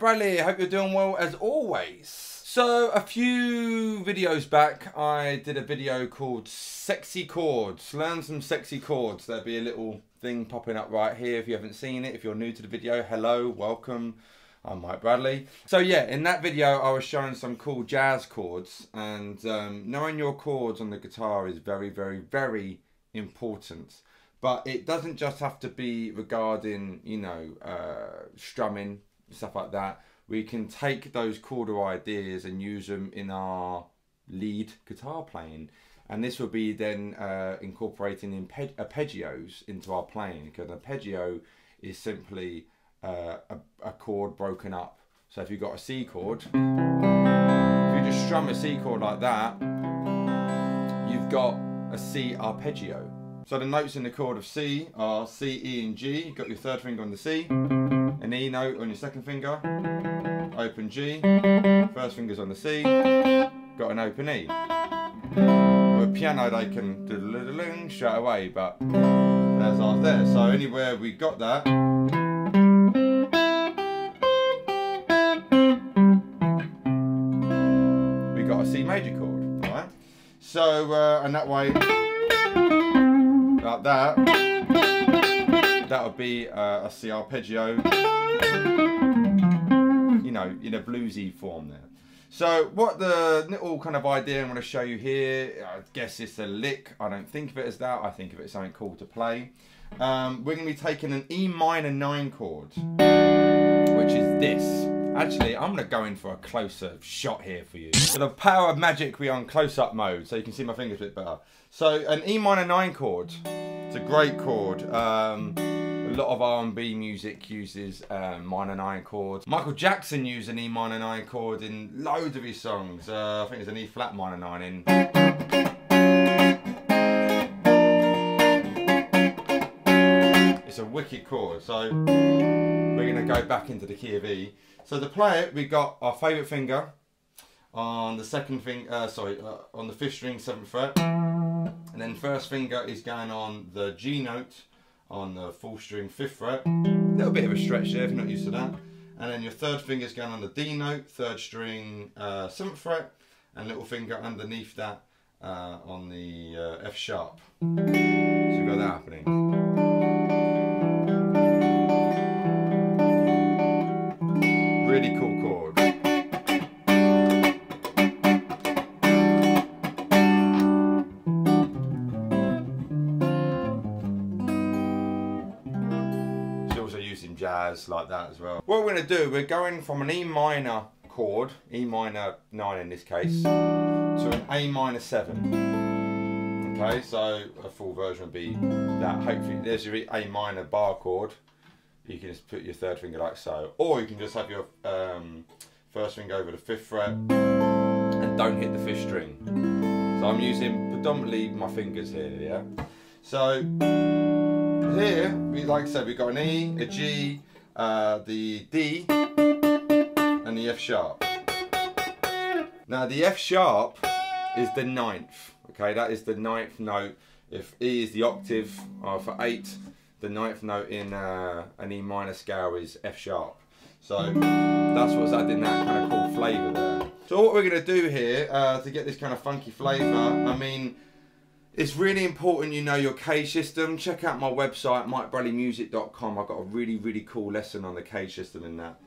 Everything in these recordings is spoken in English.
Bradley, I hope you're doing well as always. So a few videos back, I did a video called Sexy Chords. Learn some sexy chords. There'll be a little thing popping up right here if you haven't seen it. If you're new to the video, hello, welcome. I'm Mike Bradley. So yeah, in that video I was showing some cool jazz chords, and knowing your chords on the guitar is very, very, very important. But it doesn't just have to be regarding, you know, strumming, stuff like that. We can take those chordal ideas and use them in our lead guitar playing. And this will be then incorporating arpeggios into our playing, because an arpeggio is simply a chord broken up. So if you've got a C chord, if you just strum a C chord like that, you've got a C arpeggio. So the notes in the chord of C are C, E and G. You've got your third finger on the C, an E note on your second finger, open G, first finger's on the C, got an open E. With a piano they can do straight away, but there's our there. So anywhere we got that, we got a C major chord, alright? So, and that way, like that would be a C arpeggio, you know, in a bluesy form there. So what the little kind of idea I'm going to show you here, I guess it's a lick. I don't think of it as that. I think of it as something cool to play. We're going to be taking an E minor 9 chord, which is this. Actually, I'm going to go in for a closer shot here for you. For the power of magic, we're on close-up mode, so you can see my fingers a bit better. So an E minor 9 chord, it's a great chord. A lot of R&B music uses minor 9 chords. Michael Jackson used an E minor 9 chord in loads of his songs. I think there's an E flat minor 9 in. It's a wicked chord, so we're going to go back into the key of E. So to play it, we got our favourite finger on the second finger, on the 5th string, 7th fret, and then first finger is going on the G note on the 4th string, 5th fret. A little bit of a stretch there if you're not used to that. And then your third finger is going on the D note, 3rd string, 7th fret, and little finger underneath that on the F sharp. So you've got that happening. Really cool chord. It's also used in jazz like that as well. What we're going to do, we're going from an E minor chord, E minor 9 in this case, to an A minor 7. Okay, so a full version would be that. Hopefully, there's your A minor bar chord. You can just put your third finger like so, or you can just have your first finger over the 5th fret and don't hit the 5th string. So I'm using predominantly my fingers here, yeah? So here, like I said, we've got an E, a G, the D, and the F sharp. Now the F sharp is the 9th, okay? That is the 9th note. If E is the octave for 8, the 9th note in an E minor scale is F sharp. So that's what's adding that kind of cool flavour there. So what we're going to do here to get this kind of funky flavour, I mean, it's really important you know your cage system. Check out my website, mikebradleymusic.com. I've got a really, really cool lesson on the cage system in that.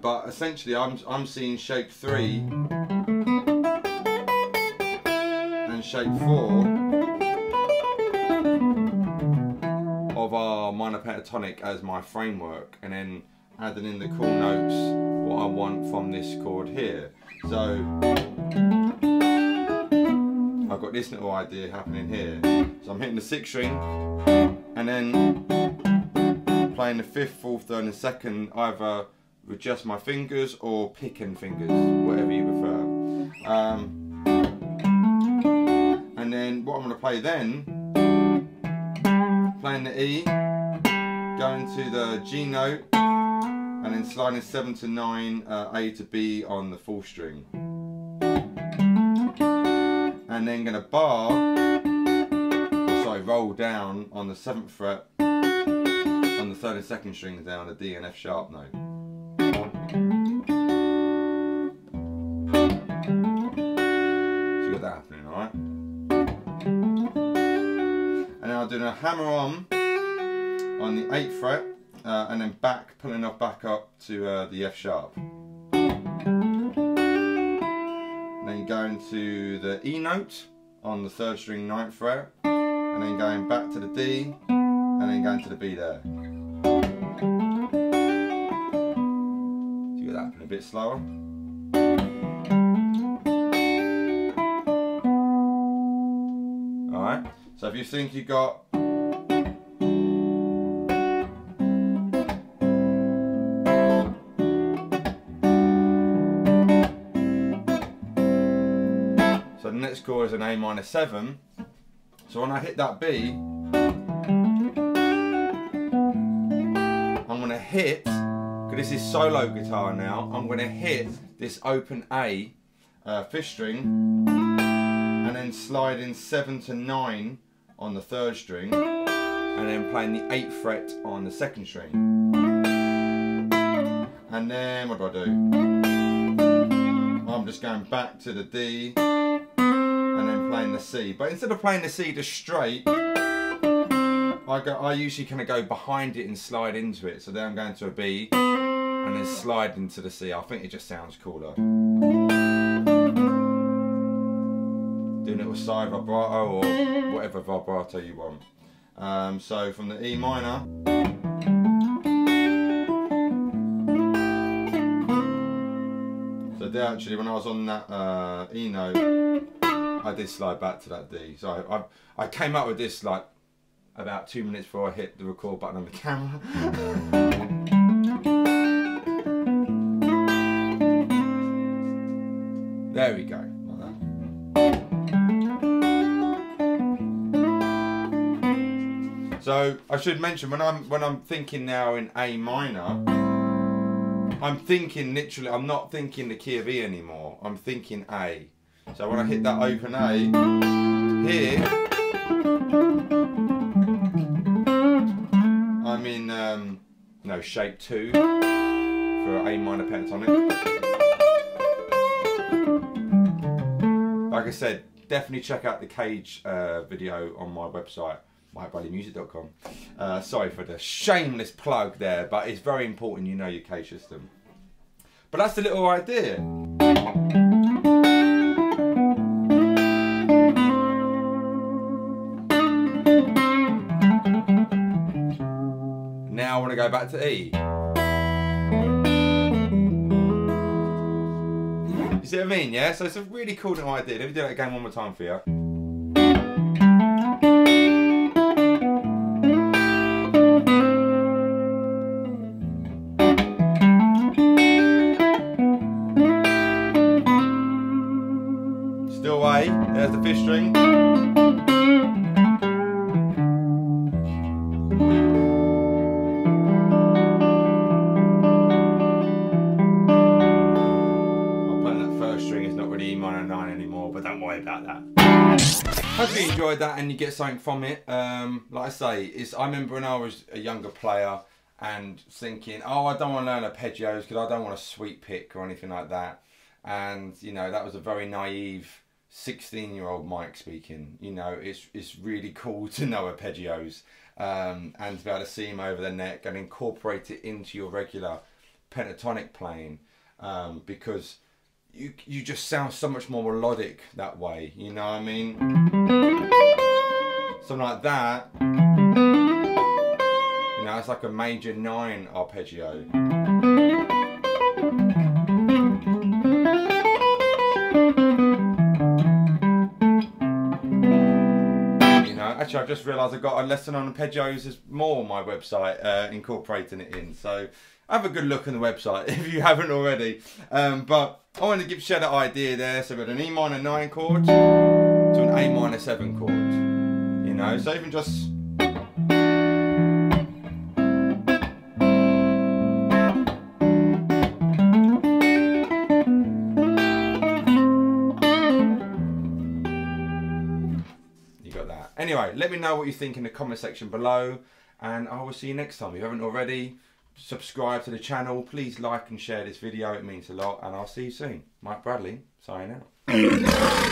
But essentially I'm seeing shape 3 and shape 4 of our minor pentatonic as my framework, and then adding in the cool notes what I want from this chord here. So I've got this little idea happening here. So I'm hitting the 6th string and then playing the 5th, 4th, 3rd and 2nd, either with just my fingers or picking fingers, whatever you prefer. And then what I'm going to play then, playing the E, going to the G note, and then sliding 7 to 9, A to B on the 4th string. And then going to roll down on the 7th fret, on the 3rd and 2nd strings down the D and F sharp note. you got that happening, alright? And now I'm doing a hammer on the 8th fret, and then back, pulling off back up to the F sharp. And then going to the E note on the 3rd string 9th fret, and then going back to the D, and then going to the B there. So you got that happening a bit slower. Alright, so if you think you got so the next chord is an A minor 7. So when I hit that B, I'm going to hit, because this is solo guitar now, I'm going to hit this open A 5th string, and then slide in 7 to 9 on the 3rd string, and then playing the 8th fret on the 2nd string. And then what do? I'm just going back to the D, and then playing the C. But instead of playing the C just straight, I usually kind of go behind it and slide into it. So then I'm going to a B, and then slide into the C. I think it just sounds cooler. Doing it with side vibrato or whatever vibrato you want. So from the E minor, so there actually when I was on that E note, I did slide back to that D. So I came up with this like about 2 minutes before I hit the record button on the camera. There we go. So I should mention when I'm thinking now in A minor, I'm thinking literally, I'm not thinking the key of E anymore. I'm thinking A. So when I hit that open A here, I'm in shape 2 for A minor pentatonic. Like I said, definitely check out the Cage video on my website, mybuddymusic.com. Sorry for the shameless plug there, but it's very important you know your Cage system. But that's the little idea. Now I want to go back to E. You see what I mean, yeah? So it's a really cool little idea. Let me do that again one more time for you. Still A, there's the 5th string. Hopefully you enjoyed that and you get something from it. Like I say, I remember when I was a younger player and thinking, oh, I don't want to learn arpeggios because I don't want to sweep pick or anything like that. And you know, that was a very naive 16-year-old Mike speaking. You know, it's really cool to know arpeggios and to be able to see them over the neck and incorporate it into your regular pentatonic playing, because you just sound so much more melodic that way, you know what I mean? Something like that, you know, it's like a major 9 arpeggio. You know, actually I've just realised I've got a lesson on arpeggios as more on my website, incorporating it in, so have a good look on the website if you haven't already. But I want to share that idea there. So we've got an E minor 9 chord to an A minor 7 chord. You know, so even just you got that. Anyway, let me know what you think in the comment section below, and I will see you next time. If you haven't already, subscribe to the channel. Please like and share this video. It means a lot. And I'll see you soon. Mike Bradley, signing out.